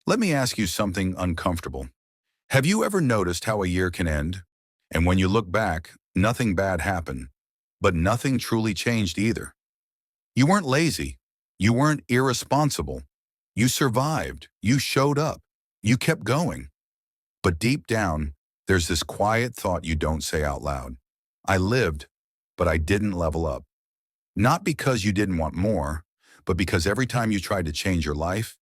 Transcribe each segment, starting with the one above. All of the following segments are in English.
Let me ask you something uncomfortable. Have you ever noticed how a year can end? And when you look back, nothing bad happened, but nothing truly changed either. You weren't lazy. You weren't irresponsible. You survived. You showed up. You kept going. But deep down, there's this quiet thought you don't say out loud. I lived, but I didn't level up. Not because you didn't want more, but because every time you tried to change your life,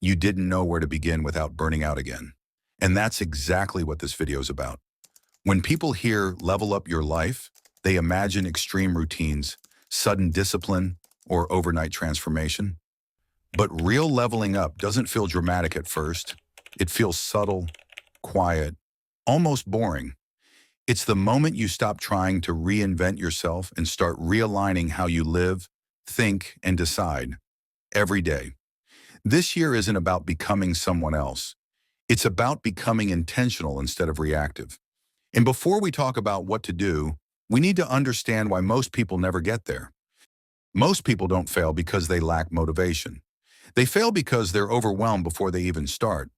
you didn't know where to begin without burning out again. And that's exactly what this video is about. When people hear level up your life, they imagine extreme routines, sudden discipline, or overnight transformation. But real leveling up doesn't feel dramatic at first. It feels subtle, quiet, almost boring. It's the moment you stop trying to reinvent yourself and start realigning how you live, think, and decide every day. This year isn't about becoming someone else. It's about becoming intentional instead of reactive. And before we talk about what to do, we need to understand why most people never get there. Most people don't fail because they lack motivation. They fail because they're overwhelmed before they even start.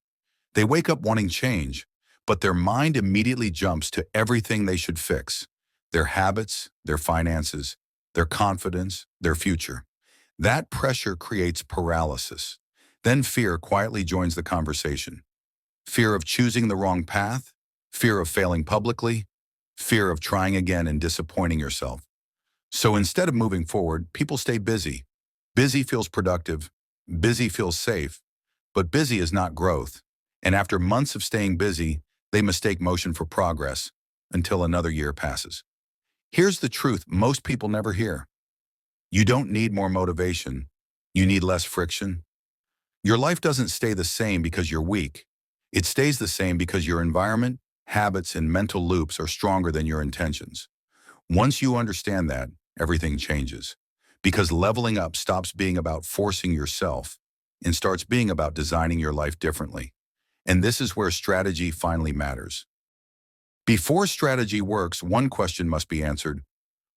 They wake up wanting change, but their mind immediately jumps to everything they should fix: their habits, their finances, their confidence, their future. That pressure creates paralysis. Then fear quietly joins the conversation. Fear of choosing the wrong path, fear of failing publicly, fear of trying again and disappointing yourself. So instead of moving forward, people stay busy. Busy feels productive, busy feels safe, but busy is not growth. And after months of staying busy, they mistake motion for progress until another year passes. Here's the truth most people never hear. You don't need more motivation. You need less friction. Your life doesn't stay the same because you're weak. It stays the same because your environment, habits, and mental loops are stronger than your intentions. Once you understand that, everything changes. Because leveling up stops being about forcing yourself and starts being about designing your life differently. And this is where strategy finally matters. Before strategy works, one question must be answered.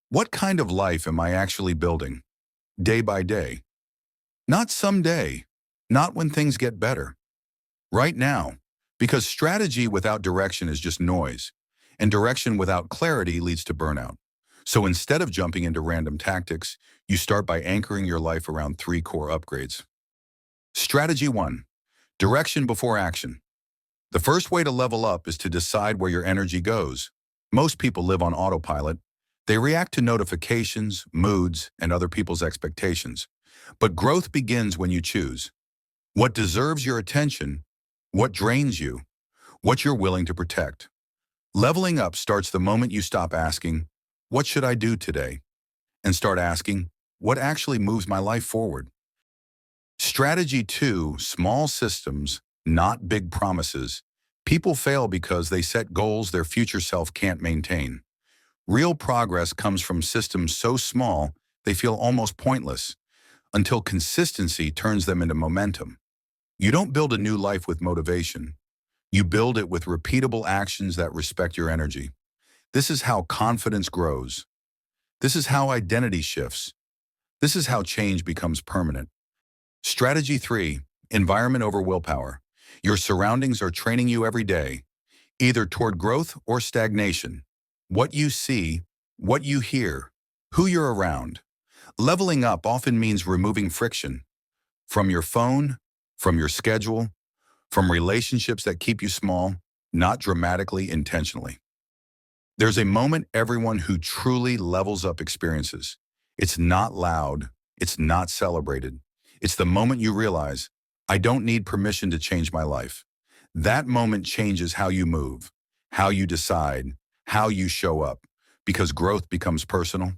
What kind of life am I actually building? Day by day. Not someday. Not when things get better. Right now. Because strategy without direction is just noise, and direction without clarity leads to burnout. So instead of jumping into random tactics, you start by anchoring your life around 3 core upgrades. Strategy 1. Direction before action. The first way to level up is to decide where your energy goes. Most people live on autopilot. They react to notifications, moods, and other people's expectations. But growth begins when you choose what deserves your attention, what drains you, what you're willing to protect. Leveling up starts the moment you stop asking, "What should I do today?" and start asking, "What actually moves my life forward?" Strategy 2, small systems, not big promises. People fail because they set goals their future self can't maintain. Real progress comes from systems so small they feel almost pointless, until consistency turns them into momentum. You don't build a new life with motivation. You build it with repeatable actions that respect your energy. This is how confidence grows. This is how identity shifts. This is how change becomes permanent. Strategy 3, environment over willpower. Your surroundings are training you every day, either toward growth or stagnation. What you see, what you hear, who you're around. Leveling up often means removing friction from your phone, from your schedule, from relationships that keep you small, not dramatically, intentionally. There's a moment everyone who truly levels up experiences. It's not loud. It's not celebrated. It's the moment you realize, I don't need permission to change my life. That moment changes how you move, how you decide, how you show up, because growth becomes personal.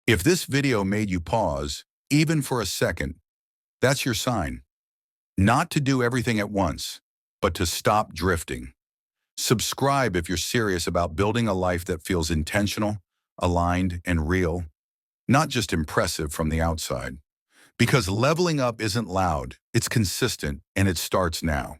If this video made you pause, even for a second, that's your sign. Not to do everything at once, but to stop drifting. Subscribe if you're serious about building a life that feels intentional, aligned, and real, not just impressive from the outside. Because leveling up isn't loud, it's consistent, and it starts now.